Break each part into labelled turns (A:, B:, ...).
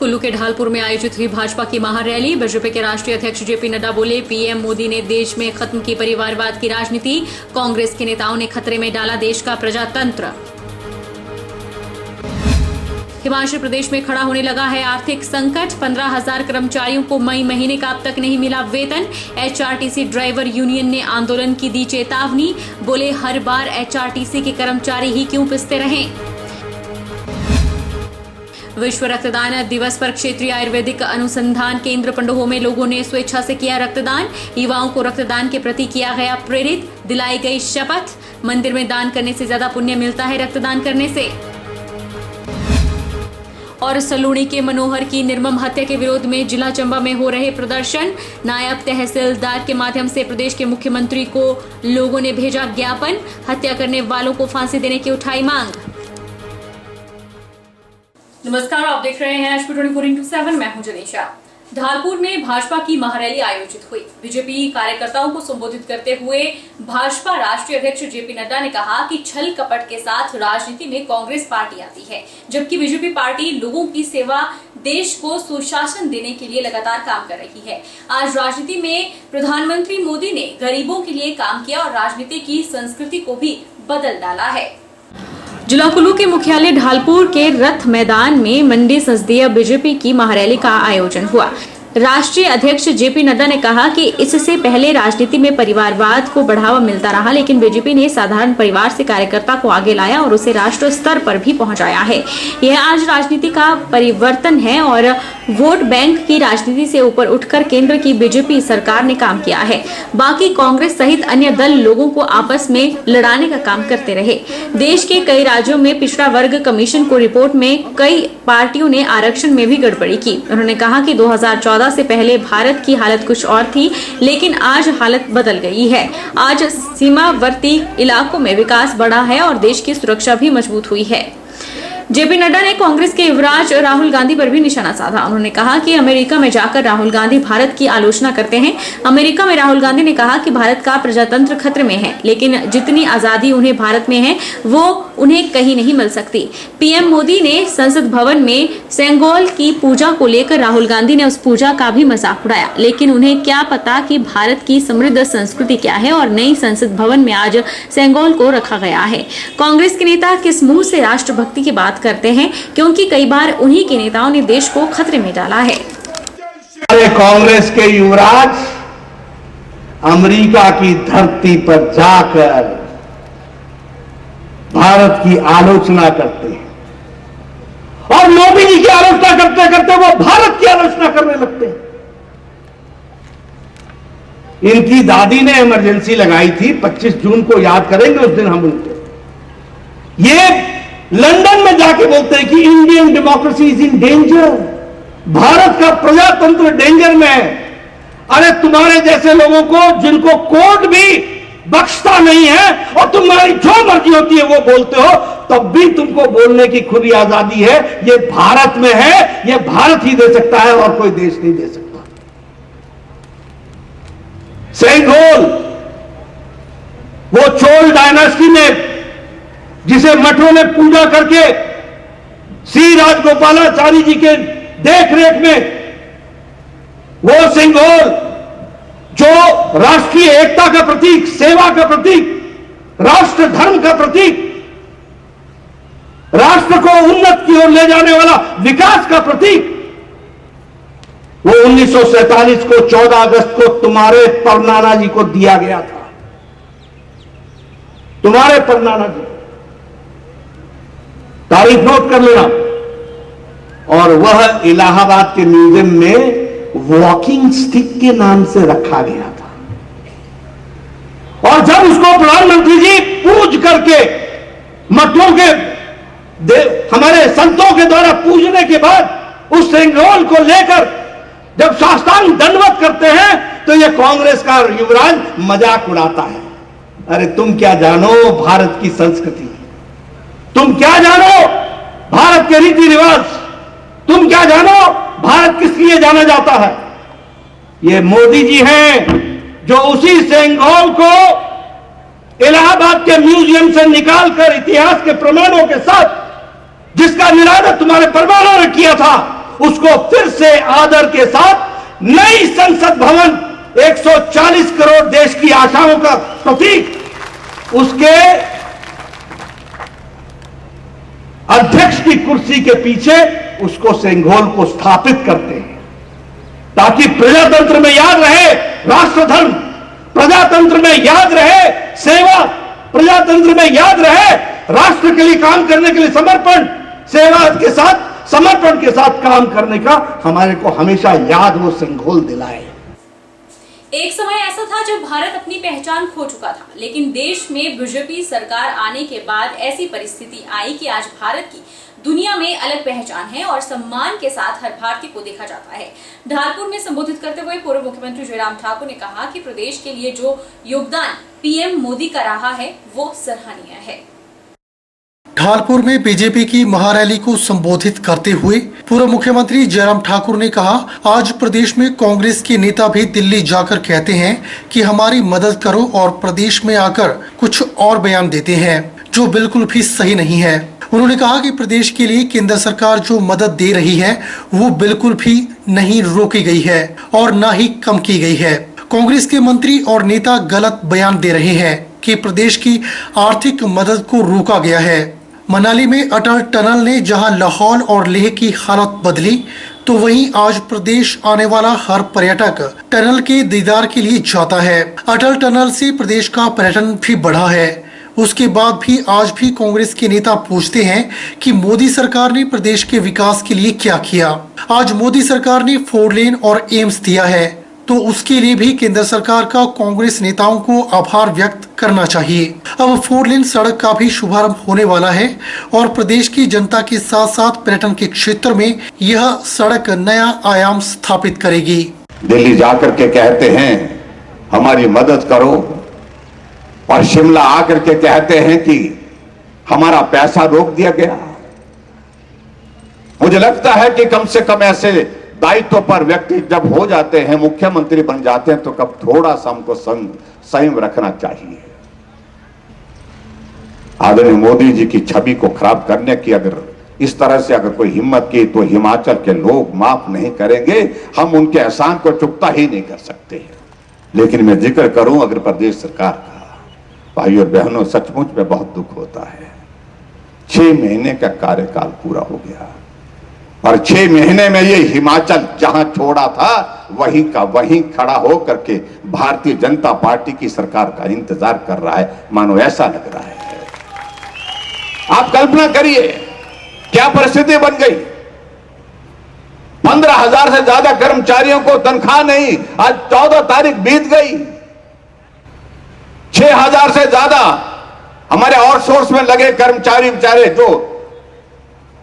A: कुल्लू के ढालपुर में आयोजित हुई भाजपा की महारैली। बीजेपी के राष्ट्रीय अध्यक्ष जेपी नड्डा बोले, पीएम मोदी ने देश में खत्म की परिवारवाद की राजनीति। कांग्रेस के नेताओं ने खतरे में डाला देश का प्रजातंत्र। हिमाचल प्रदेश में खड़ा होने लगा है आर्थिक संकट। 15,000 कर्मचारियों को मई महीने का अब तक नहीं मिला वेतन। एचआरटीसी ड्राइवर यूनियन ने आंदोलन की दी चेतावनी। बोले, हर बार एचआरटीसी के कर्मचारी ही क्यों पिसते रहें। विश्व रक्तदान दिवस पर क्षेत्रीय आयुर्वेदिक अनुसंधान केंद्र पंडोह में लोगों ने स्वेच्छा से किया रक्तदान। युवाओं को रक्तदान के प्रति किया गया प्रेरित, दिलाई गई शपथ। मंदिर में दान करने से ज्यादा पुण्य मिलता है रक्तदान करने से। और सलूणी के मनोहर की निर्मम हत्या के विरोध में जिला चंबा में हो रहे प्रदर्शन। नायब तहसीलदार के माध्यम से प्रदेश के मुख्यमंत्री को लोगों ने भेजा ज्ञापन। हत्या करने वालों को फांसी देने की उठाई मांग। नमस्कार, आप देख रहे हैं HP 24x7। मैं हूं जनीशा। ढालपुर में भाजपा की महारैली आयोजित हुई। बीजेपी कार्यकर्ताओं को संबोधित करते हुए भाजपा राष्ट्रीय अध्यक्ष जेपी नड्डा ने कहा कि छल कपट के साथ राजनीति में कांग्रेस पार्टी आती है, जबकि बीजेपी पार्टी लोगों की सेवा, देश को सुशासन देने के लिए लगातार काम कर रही है। आज राजनीति में प्रधानमंत्री मोदी ने गरीबों के लिए काम किया और राजनीति की संस्कृति को भी बदल डाला है। जिला कुल्लू के मुख्यालय ढालपुर के रथ मैदान में मंडी संसदीय बीजेपी की महारैली का आयोजन हुआ। राष्ट्रीय अध्यक्ष जेपी नड्डा ने कहा कि इससे पहले राजनीति में परिवारवाद को बढ़ावा मिलता रहा, लेकिन बीजेपी ने साधारण परिवार से कार्यकर्ता को आगे लाया और उसे राष्ट्र स्तर पर भी पहुंचाया है। यह आज राजनीति का परिवर्तन है और वोट बैंक की राजनीति से ऊपर उठकर केंद्र की बीजेपी सरकार ने काम किया है। बाकी कांग्रेस सहित अन्य दल लोगों को आपस में लड़ाने का काम करते रहे। देश के कई राज्यों में पिछड़ा वर्ग कमीशन को रिपोर्ट में कई पार्टियों ने आरक्षण में भी गड़बड़ी की। उन्होंने कहा कि 2014 से पहले भारत की हालत कुछ और थी, लेकिन आज हालत बदल गई है। आज सीमावर्ती इलाकों में विकास बढ़ा है और देश की सुरक्षा भी मजबूत हुई है। जेपी नड्डा ने कांग्रेस के युवराज राहुल गांधी पर भी निशाना साधा। उन्होंने कहा कि अमेरिका में जाकर राहुल गांधी भारत की आलोचना करते हैं। अमेरिका में राहुल गांधी ने कहा कि भारत का प्रजातंत्र खतरे में है, लेकिन जितनी आजादी उन्हें भारत में है वो उन्हें कहीं नहीं मिल सकती। पीएम मोदी ने संसद भवन में सेंगोल की पूजा को लेकर राहुल गांधी ने उस पूजा का भी मजाक उड़ाया, लेकिन उन्हें क्या पता कि भारत की समृद्ध संस्कृति क्या है और नई संसद भवन में आज सेंगोल को रखा गया है। कांग्रेस के नेता किस मुंह से राष्ट्रभक्ति की बात करते हैं, क्योंकि कई बार उन्हीं के नेताओं ने देश को खतरे में डाला है।
B: कांग्रेस के युवराज अमेरिका की धरती पर जाकर भारत की आलोचना करते हैं और मोदी जी की आलोचना करते करते वो भारत की आलोचना करने लगते हैं। इनकी दादी ने इमरजेंसी लगाई थी, 25 जून को याद करेंगे उस दिन हम उनको। ये लंदन में जाके बोलते हैं कि Indian democracy is in danger, Bharat का प्रजातंत्र डेंजर में है। अरे तुम्हारे जैसे लोगों को जिनको कोर्ट भी बख्शता नहीं है और तुम्हारी जो मर्जी होती है वो बोलते हो, तब भी तुमको बोलने की खुली आजादी है। ये भारत में है, ये भारत ही दे सकता है और कोई देश नहीं दे सकता। सेंगोल वो चोल डायनास्टी में जिसे मठों में पूजा करके श्री राजगोपालाचारी जी के देखरेख में, वो सेंगोल जो राष्ट्रीय एकता का प्रतीक, सेवा का प्रतीक, राष्ट्र धर्म का प्रतीक, राष्ट्र को उन्नत की ओर ले जाने वाला विकास का प्रतीक, वो 1947 को 14 अगस्त को तुम्हारे परनाना जी को दिया गया था। तुम्हारे परनाना जी, तारीख नोट कर लेना। और वह इलाहाबाद के म्यूजियम में वॉकिंग स्टिक के नाम से रखा गया था। और जब उसको प्रधानमंत्री जी पूज करके मठों के हमारे संतों के द्वारा पूजने के बाद उस सेंगोल को लेकर जब साष्टांग दंडवत करते हैं, तो यह कांग्रेस का युवराज मजाक उड़ाता है। अरे तुम क्या जानो भारत की संस्कृति, तुम क्या जानो भारत के रीति रिवाज, तुम क्या जानो भारत किस लिए जाना जाता है। ये मोदी जी हैं जो उसी सेंगोल को इलाहाबाद के म्यूजियम से निकालकर इतिहास के प्रमाणों के साथ, जिसका निरादर तुम्हारे परमाणु ने किया था, उसको फिर से आदर के साथ नई संसद भवन 140 करोड़ देश की आशाओं का प्रतीक उसके अध्यक्ष की कुर्सी के पीछे उसको सिंघोल को स्थापित करते हैं, ताकि प्रजातंत्र में याद रहे राष्ट्रधर्म, प्रजातंत्र में याद रहे सेवा, प्रजातंत्र में याद रहे राष्ट्र के लिए काम करने के लिए समर्पण, सेवा के साथ समर्पण के साथ काम करने का हमारे को हमेशा याद वो सिंघोल दिलाए।
A: एक समय ऐसा था जब भारत अपनी पहचान खो चुका था, लेकिन देश में बीजेपी सरकार आने के बाद ऐसी परिस्थिति आई कि आज भारत की दुनिया में अलग पहचान है और सम्मान के साथ हर भारतीय को देखा जाता है। ढालपुर में संबोधित करते हुए पूर्व मुख्यमंत्री जयराम ठाकुर ने कहा कि प्रदेश के लिए जो योगदान पीएम मोदी का रहा है वो सराहनीय है।
C: ढालपुर में बीजेपी की महारैली को संबोधित करते हुए पूर्व मुख्यमंत्री जयराम ठाकुर ने कहा, आज प्रदेश में कांग्रेस के नेता भी दिल्ली जाकर कहते हैं कि हमारी मदद करो और प्रदेश में आकर कुछ और बयान देते हैं जो बिल्कुल भी सही नहीं है। उन्होंने कहा कि प्रदेश के लिए केंद्र सरकार जो मदद दे रही है वो बिल्कुल भी नहीं रोकी गई है और न ही कम की गई है। कांग्रेस के मंत्री और नेता गलत बयान दे रहे हैं कि प्रदेश की आर्थिक मदद को रोका गया है। मनाली में अटल टनल ने जहां लाहौल और लेह की हालत बदली, तो वहीं आज प्रदेश आने वाला हर पर्यटक टनल के दीदार के लिए जाता है। अटल टनल से प्रदेश का पर्यटन भी बढ़ा है। उसके बाद भी आज भी कांग्रेस के नेता पूछते हैं कि मोदी सरकार ने प्रदेश के विकास के लिए क्या किया। आज मोदी सरकार ने 4 लेन और एम्स दिया है, तो उसके लिए भी केंद्र सरकार का कांग्रेस नेताओं को आभार व्यक्त करना चाहिए। अब 4 लेन सड़क का भी शुभारंभ होने वाला है और प्रदेश की जनता के साथ साथ पर्यटन के क्षेत्र में यह सड़क नया आयाम स्थापित करेगी।
D: दिल्ली जाकर के कहते हैं हमारी मदद करो और शिमला आकर के कहते हैं कि हमारा पैसा रोक दिया गया। मुझे लगता है कि कम से कम ऐसे दायित्व पर व्यक्ति जब हो जाते हैं, मुख्यमंत्री बन जाते हैं, तो कब थोड़ा सा हमको संयम रखना चाहिए। आदरणीय मोदी जी की छवि को खराब करने की अगर इस तरह से अगर कोई हिम्मत की तो हिमाचल के लोग माफ नहीं करेंगे। हम उनके एहसान को चुकता ही नहीं कर सकते हैं। लेकिन मैं जिक्र करूं अगर प्रदेश सरकार का, भाई और बहनों, सचमुच में बहुत दुख होता है। 6 महीने का कार्यकाल पूरा हो गया और 6 महीने में ये हिमाचल जहां छोड़ा था वहीं का वहीं खड़ा हो करके भारतीय जनता पार्टी की सरकार का इंतजार कर रहा है, मानो ऐसा लग रहा है। आप कल्पना करिए क्या परिस्थिति बन गई। 15,000 से ज्यादा कर्मचारियों को तनख्वाह नहीं, आज 14 तारीख बीत गई। 6,000 से ज्यादा हमारे आउटसोर्स में लगे कर्मचारी बेचारे जो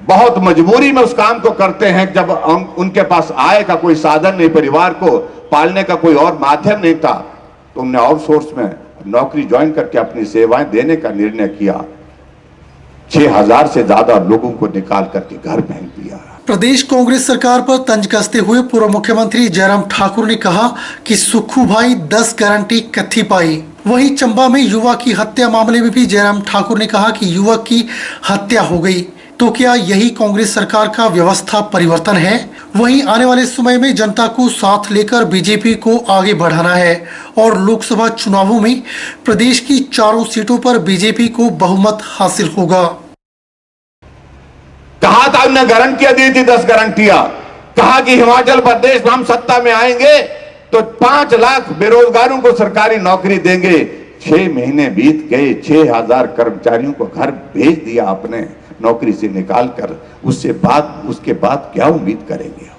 D: बहुत मजबूरी में उस काम को करते हैं, जब उनके पास आय का कोई साधन नहीं, परिवार को पालने का कोई और माध्यम नहीं था, तो उन्होंने आउटसोर्स में नौकरी ज्वाइन करके अपनी सेवाएं देने का निर्णय किया। 6,000 से ज्यादा लोगों को निकाल करके घर भेज दिया।
C: प्रदेश कांग्रेस सरकार पर तंज कसते हुए पूर्व मुख्यमंत्री जयराम ठाकुर ने कहा कि सुक्खू भाई 10 गारंटी कथी पाई। वहीं चंबा में युवक की हत्या मामले में भी जयराम ठाकुर ने कहा कि युवक की हत्या हो गई, तो क्या यही कांग्रेस सरकार का व्यवस्था परिवर्तन है। वहीं आने वाले समय में जनता को साथ लेकर बीजेपी को आगे बढ़ाना है और लोकसभा चुनावों में प्रदेश की 4 सीटों पर बीजेपी को बहुमत हासिल होगा।
D: कहा था हमने गारंटियां दी थी, 10 गारंटियां। कहा कि हिमाचल प्रदेश में हम सत्ता में आएंगे तो 5 लाख बेरोजगारों को सरकारी नौकरी देंगे। 6 महीने बीत गए, 6,000 कर्मचारियों को घर भेज दिया आपने नौकरी से निकालकर। उसके बाद क्या उम्मीद करेंगे।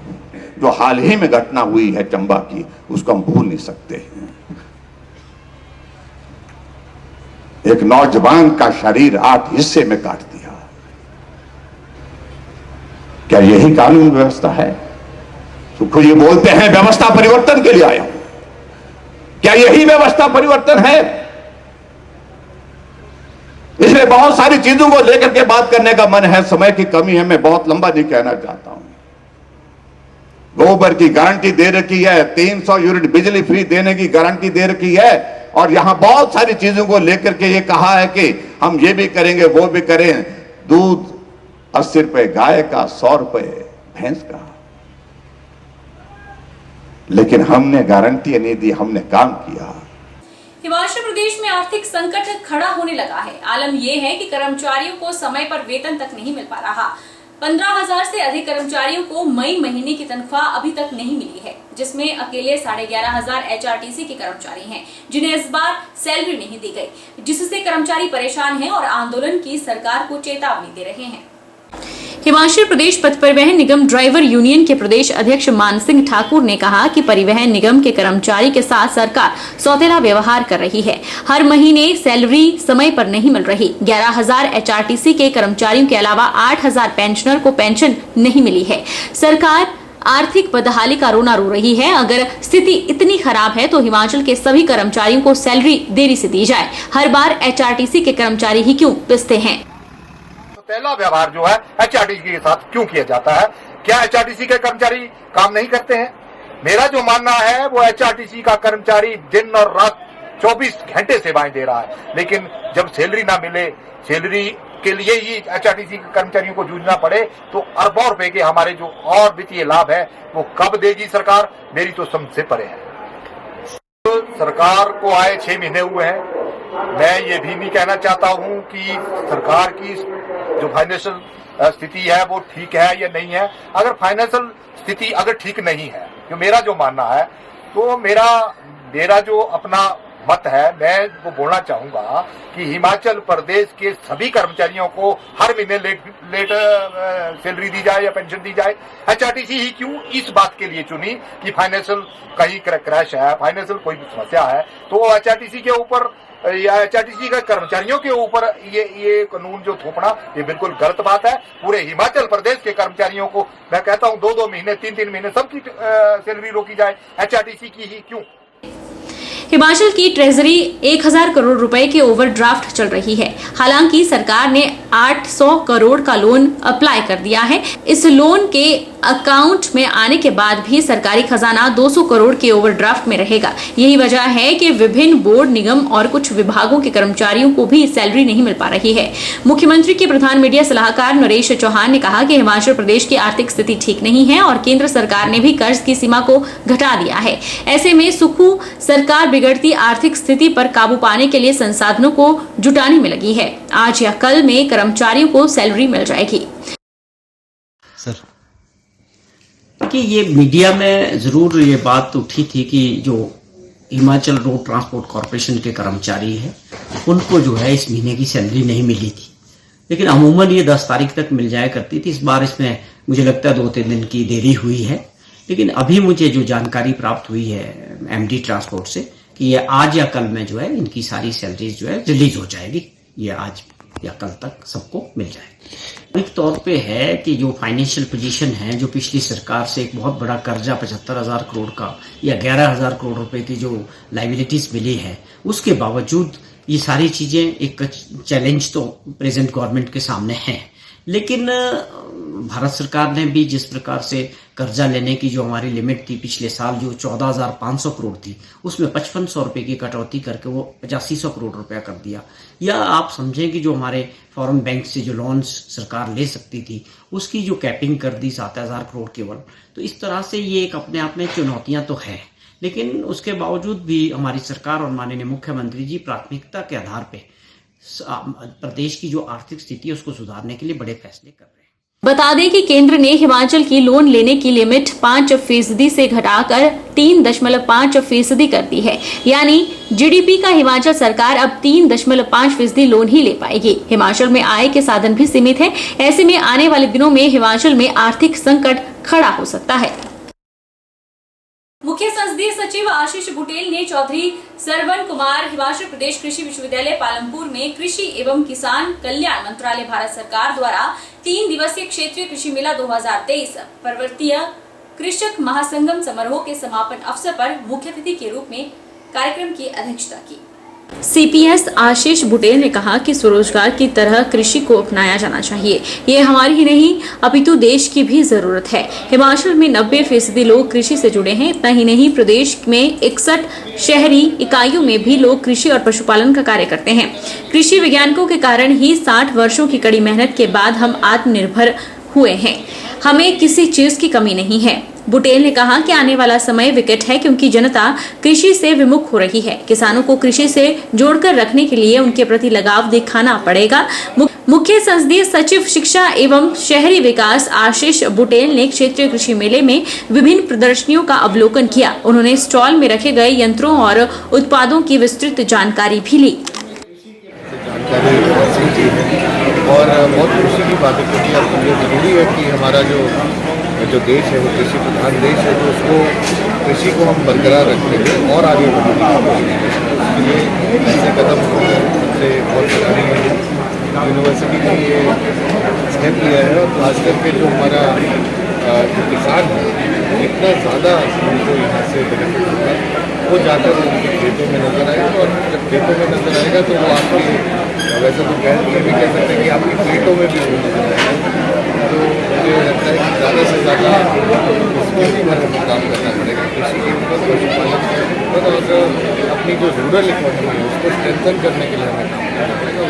D: जो हाल ही में घटना हुई है चंबा की, उसको हम भूल नहीं सकते हैं। एक नौजवान का शरीर 8 हिस्से में काट दिया। क्या यही कानून व्यवस्था है। सुखू जी बोलते हैं व्यवस्था परिवर्तन के लिए आया हूं। क्या यही व्यवस्था परिवर्तन है। इसलिए बहुत सारी चीजों को लेकर के बात करने का मन है, समय की कमी है, मैं बहुत लंबा नहीं कहना चाहता हूं। गोबर की गारंटी दे रखी है, 300 यूनिट बिजली फ्री देने की गारंटी दे रखी है, और यहां बहुत सारी चीजों को लेकर के ये कहा है कि हम ये भी करेंगे वो भी करें। दूध 80 रुपए गाय का, 100 रुपए भैंस का। लेकिन हमने गारंटी नहीं दी, हमने काम किया।
A: हिमाचल प्रदेश में आर्थिक संकट खड़ा होने लगा है। आलम यह है कि कर्मचारियों को समय पर वेतन तक नहीं मिल पा रहा। 15,000 से अधिक कर्मचारियों को मई महीने की तनख्वाह अभी तक नहीं मिली है, जिसमें अकेले 11,500 HRTC के कर्मचारी हैं, जिन्हें इस बार सैलरी नहीं दी गई, जिससे कर्मचारी परेशान हैं और आंदोलन की सरकार को चेतावनी दे रहे हैं। हिमाचल प्रदेश पथ परिवहन निगम ड्राइवर यूनियन के प्रदेश अध्यक्ष मान सिंह ठाकुर ने कहा कि परिवहन निगम के कर्मचारी के साथ सरकार सौतेला व्यवहार कर रही है। हर महीने सैलरी समय पर नहीं मिल रही। 11,000 HRTC के कर्मचारियों के अलावा 8,000 पेंशनर को पेंशन नहीं मिली है। सरकार आर्थिक बदहाली का रोना रो रही है। अगर स्थिति इतनी खराब है तो हिमाचल के सभी कर्मचारियों को सैलरी देरी से दी जाए। हर बार HRTC के कर्मचारी ही क्यों पिसते हैं?
E: पहला व्यवहार जो है HRTC के साथ क्यों किया जाता है? क्या HRTC के कर्मचारी काम नहीं करते हैं? मेरा जो मानना है वो HRTC का कर्मचारी दिन और रात 24 घंटे सेवाएं दे रहा है, लेकिन जब सैलरी ना मिले, सैलरी के लिए ही HRTC के कर्मचारियों को जूझना पड़े, तो अरबों रुपए के हमारे जो और वित्तीय लाभ है वो कब देगी सरकार? मेरी तो समझ से परे है। तो सरकार को आए 6 महीने हुए हैं। मैं ये भी नहीं कहना चाहता हूं कि सरकार की जो फाइनेंशियल स्थिति है वो ठीक है या नहीं है। अगर फाइनेंशियल स्थिति अगर ठीक नहीं है, जो मेरा जो मानना है, तो मेरा जो अपना मत है, मैं वो बोलना चाहूंगा कि हिमाचल प्रदेश के सभी कर्मचारियों को हर महीने लेट सैलरी दी जाए या पेंशन दी जाए। HRTC ही क्यों इस बात के लिए चुनी कि फाइनेंशियल कहीं क्रैश है, फाइनेंशियल कोई समस्या है, तो HRTC के ऊपर या HRTC के कर्मचारियों के ऊपर ये कानून जो थोपना, ये बिल्कुल गलत बात है। पूरे हिमाचल प्रदेश के कर्मचारियों को मैं कहता हूं 2-2 महीने, 3-3 महीने सबकी सैलरी रोकी जाए, HRTC की ही क्यों?
A: हिमाचल की ट्रेजरी 1,000 करोड़ रुपए के ओवरड्राफ्ट चल रही है। हालांकि सरकार ने 800 करोड़ का लोन अप्लाई कर दिया है। इस लोन के अकाउंट में आने के बाद भी सरकारी खजाना 200 करोड़ के ओवरड्राफ्ट में रहेगा। यही वजह है कि विभिन्न बोर्ड, निगम और कुछ विभागों के कर्मचारियों को भी सैलरी नहीं मिल पा रही है। मुख्यमंत्री के प्रधान मीडिया सलाहकार नरेश चौहान ने कहा कि हिमाचल प्रदेश की आर्थिक स्थिति ठीक नहीं है और केंद्र सरकार ने भी कर्ज की सीमा को घटा दिया है। ऐसे में सुखू सरकार बिगड़ती आर्थिक स्थिति पर काबू पाने के लिए संसाधनों को जुटाने में लगी है। आज या कल में कर्मचारियों को सैलरी मिल जाएगी।
F: सर, देखिए, ये मीडिया में जरूर ये बात उठी थी कि जो हिमाचल रोड ट्रांसपोर्ट कॉर्पोरेशन के कर्मचारी हैं उनको जो है इस महीने की सैलरी नहीं मिली थी, लेकिन अमूमन ये 10 तारीख तक मिल जाया करती थी। इस बार इसमें मुझे लगता है 2-3 दिन की देरी हुई है, लेकिन अभी मुझे जो जानकारी प्राप्त हुई है MD ट्रांसपोर्ट से कि ये आज या कल में जो है इनकी सारी सैलरीज जो है रिलीज हो जाएगी। ये आज या कल तक सबको मिल जाएगी। एक तौर पे है कि जो फाइनेंशियल पोजीशन है, जो पिछली सरकार से एक बहुत बड़ा कर्जा 75,000 करोड़ का या 11,000 करोड़ रुपए की जो लाइबिलिटीज मिली है, उसके बावजूद ये सारी चीजें एक चैलेंज तो प्रेजेंट गवर्नमेंट के सामने है। लेकिन भारत सरकार ने भी जिस प्रकार से कर्जा लेने की जो हमारी लिमिट थी पिछले साल, जो 14,500 करोड़ थी, उसमें 5500 रुपए की कटौती करके वो 8500 करोड़ रुपया कर दिया। या आप समझें कि जो हमारे फॉरेन बैंक से जो लोन्स सरकार ले सकती थी उसकी जो कैपिंग कर दी 7,000 करोड़ केवल। तो इस तरह से ये एक अपने आप में चुनौतियां तो है, लेकिन उसके बावजूद भी हमारी सरकार और माननीय मुख्यमंत्री जी प्राथमिकता के आधार पे प्रदेश की जो आर्थिक स्थिति है उसको सुधारने के लिए बड़े फैसले कर रहे हैं।
A: बता दें कि केंद्र ने हिमाचल की लोन लेने की लिमिट 5% से घटाकर 3.5% कर दी है। यानी जीडीपी का हिमाचल सरकार अब 3.5% लोन ही ले पाएगी। हिमाचल में आय के साधन भी सीमित है। ऐसे में आने वाले दिनों में हिमाचल में आर्थिक संकट खड़ा हो सकता है। मुख्य संसदीय सचिव आशीष बुटेल ने चौधरी सरवन कुमार हिमाचल प्रदेश कृषि विश्वविद्यालय पालमपुर में कृषि एवं किसान कल्याण मंत्रालय भारत सरकार द्वारा 3 दिवसीय क्षेत्रीय कृषि मेला 2023 पर्वतीय कृषक महासंगम समारोह के समापन अवसर पर मुख्य अतिथि के रूप में कार्यक्रम की अध्यक्षता की। CPS आशीष बुटेल ने कहा कि स्वरोजगार की तरह कृषि को अपनाया जाना चाहिए। ये हमारी ही नहीं अपितु देश की भी जरूरत है। हिमाचल में 90% लोग कृषि से जुड़े हैं। इतना ही नहीं, प्रदेश में 61 शहरी इकाइयों में भी लोग कृषि और पशुपालन का कार्य करते हैं। कृषि वैज्ञानिकों के कारण ही 60 वर्षों की कड़ी मेहनत के बाद हम आत्मनिर्भर हुए हैं। हमें किसी चीज की कमी नहीं है। बुटेल ने कहा कि आने वाला समय विकट है क्योंकि जनता कृषि से विमुख हो रही है। किसानों को कृषि से जोड़कर रखने के लिए उनके प्रति लगाव दिखाना पड़ेगा। मुख्य संसदीय सचिव शिक्षा एवं शहरी विकास आशीष बुटेल ने क्षेत्रीय कृषि मेले में विभिन्न प्रदर्शनियों का अवलोकन किया। उन्होंने स्टॉल में रखे गए यंत्रों और उत्पादों की विस्तृत जानकारी भी ली।
G: जानकारी हासिल की है और बहुत खुशी की बात है क्योंकि अब ये ज़रूरी है कि हमारा जो देश है वो कृषि प्रधान देश है, तो उसको कृषि को हम बरकरार रखते हुए और आगे बढ़ाने की कोशिश करें। उसके लिए ऐसे कदम सबसे बहुत सराहनीय है। यूनिवर्सिटी ने ये स्टेप लिया है और खास करके जो हमारा जो किसान है इतना ज़्यादा उनको यहाँ से बेनिफिट होगा, वो जाकर उनके खेतों में नजर आएगा और जब खेतों में नजर आएगा तो वो आपके वैसे तो ये भी कह सकते हैं कि आपके पेटों में भी वो नजर आएगा। तो मुझे लगता है कि ज़्यादा से ज़्यादा इसके ऊपर हमें काम करना पड़ेगा, कृषि के ऊपर, पशुपालन के ऊपर और अपनी जो रूरल इकोनॉमी है उसको स्ट्रेंथन करने के लिए हमें काम करना पड़ेगा।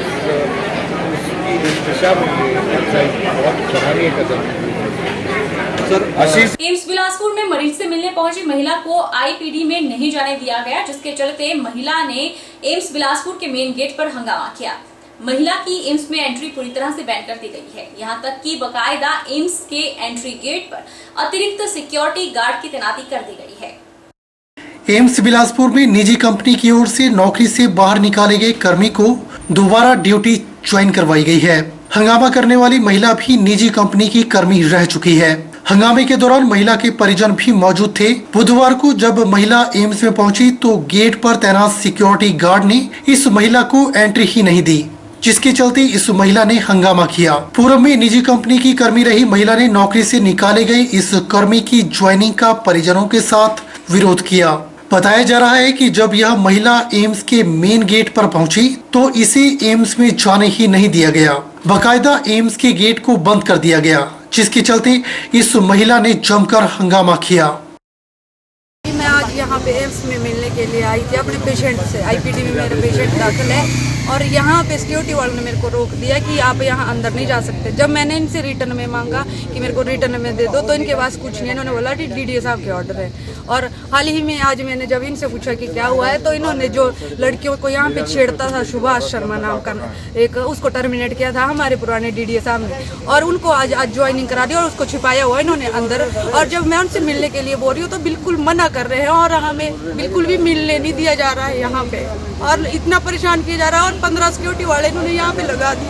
G: उसकी इस दिशा में ये बहुत सराहनीय कदम है।
A: एम्स बिलासपुर में मरीज से मिलने पहुंची महिला को आईपीडी में नहीं जाने दिया गया, जिसके चलते महिला ने एम्स बिलासपुर के मेन गेट पर हंगामा किया। महिला की एम्स में एंट्री पूरी तरह से बैन कर दी गई है। यहां तक कि बकायदा एम्स के एंट्री गेट पर अतिरिक्त सिक्योरिटी गार्ड की तैनाती कर दी गई है।
C: एम्स बिलासपुर में निजी कंपनी की ओर से नौकरी से बाहर निकाले गए कर्मी को दोबारा ड्यूटी ज्वाइन करवाई गई है। हंगामा करने वाली महिला भी निजी कंपनी की कर्मी रह चुकी है। हंगामे के दौरान महिला के परिजन भी मौजूद थे। बुधवार को जब महिला एम्स में पहुंची तो गेट पर तैनात सिक्योरिटी गार्ड ने इस महिला को एंट्री ही नहीं दी, जिसके चलते इस महिला ने हंगामा किया। पूर्व में निजी कंपनी की कर्मी रही महिला ने नौकरी से निकाले गए इस कर्मी की ज्वाइनिंग का परिजनों के साथ विरोध किया। बताया जा रहा है कि जब यह महिला एम्स के मेन गेट पर पहुंची तो इसे एम्स में जाने ही नहीं दिया गया। बाकायदा एम्स के गेट को बंद कर दिया गया, जिसके चलते इस महिला ने जमकर हंगामा किया।
H: मैं आज यहाँ पे एम्स में मिलने के लिए आई थी अपने पेशेंट से। आईपीडी में मेरा पेशेंट दाखिल है और यहाँ पे सिक्योरिटी वालों ने मेरे को रोक दिया कि आप यहाँ अंदर नहीं जा सकते। जब मैंने इनसे रिटर्न में मांगा कि मेरे को रिटर्न में दे दो तो इनके पास कुछ नहीं है। इन्होंने बोला डीडीए साहब के ऑर्डर है। और हाल ही में आज मैंने जब इनसे पूछा कि क्या हुआ है तो इन्होंने जो लड़कियों को यहाँ पे छेड़ता था, सुभाष शर्मा नाम का एक, उसको टर्मिनेट किया था हमारे पुराने डीडीए साहब ने और उनको आज ज्वाइनिंग करा दी और उसको छिपाया हुआ इन्होंने अंदर। और जब मैं उनसे मिलने के लिए बोल रही हूँ तो बिल्कुल मना कर रहे हैं और हमें बिल्कुल भी मिलने नहीं दिया जा रहा है यहाँ पे और इतना परेशान किया जा रहा है और 15 सिक्योरिटी वाले इन्होंने यहाँ पे लगा दी।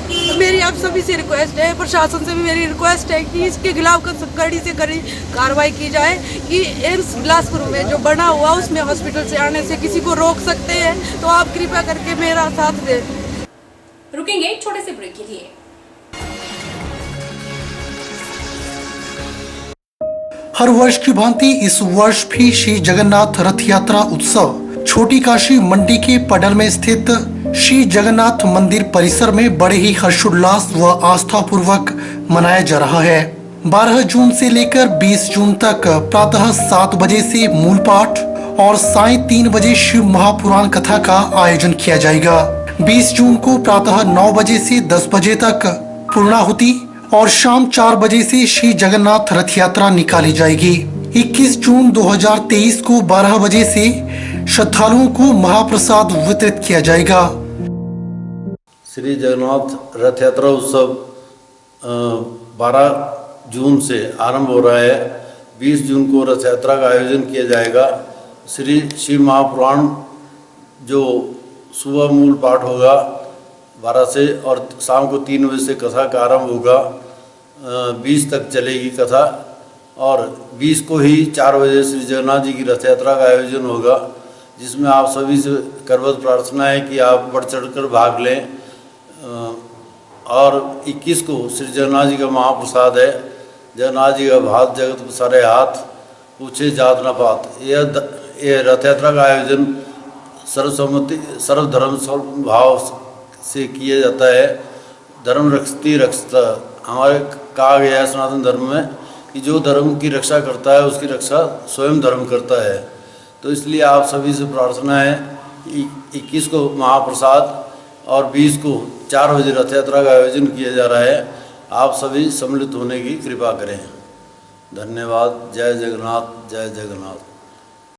H: तो मेरी आप सभी से रिक्वेस्ट है, प्रशासन से भी मेरी रिक्वेस्ट है कि इसके खिलाफ कड़ी से कड़ी कार्रवाई की जाए कि एम्स बिलासपुर में जो बना हुआ उसमें हॉस्पिटल से आने से किसी को रोक सकते हैं तो आप कृपया करके मेरा साथ दें।
A: रुकेंगे एक छोटे से ब्रेक के लिए।
C: हर वर्ष की भांति इस वर्ष भी श्री जगन्नाथ रथ यात्रा उत्सव छोटी काशी मंडी के पडल में स्थित श्री जगन्नाथ मंदिर परिसर में बड़े ही हर्षोल्लास व आस्था पूर्वक मनाया जा रहा है। 12 जून से लेकर 20 जून तक प्रातः 7 बजे से मूल पाठ और साय 3 बजे शिव महापुराण कथा का आयोजन किया जाएगा। 20 जून को प्रातः 9 बजे से 10 बजे तक पूर्णाहुति और शाम 4 बजे से श्री जगन्नाथ रथ यात्रा निकाली जाएगी। 21 जून 2023 को 12 बजे से श्रद्धालुओं को महाप्रसाद वितरित किया जाएगा।
I: श्री जगन्नाथ रथ यात्रा उत्सव 12 जून से आरंभ हो रहा है। 20 जून को रथ यात्रा का आयोजन किया जाएगा। श्री शिव महापुराण जो सुबह मूल पाठ होगा 12 से और शाम को 3 बजे से कथा का आरंभ होगा। 20 तक चलेगी कथा और 20 को ही 4 बजे श्री जगन्नाथ जी की रथ यात्रा का आयोजन होगा, जिसमें आप सभी से करबद्ध प्रार्थना है कि आप बढ़ चढ़कर भाग लें। और 21 को श्री जगन्नाथ जी का महाप्रसाद है। जगन्नाथ जी का भात जगत सारे हाथ, पूछे जात न पात। यह रथ यात्रा का आयोजन सर्वसम्मति सर्वधर्म भाव से किया जाता है। धर्म रक्षति रक्षता, हमारे कहा गया है सनातन धर्म में कि जो धर्म की रक्षा करता है उसकी रक्षा स्वयं धर्म करता है। तो इसलिए आप सभी से प्रार्थना है कि 21 को महाप्रसाद और 20 को 4 बजे रथ यात्रा का आयोजन किया जा रहा है। आप सभी सम्मिलित होने की कृपा करें। धन्यवाद। जय जगन्नाथ, जय जगन्नाथ।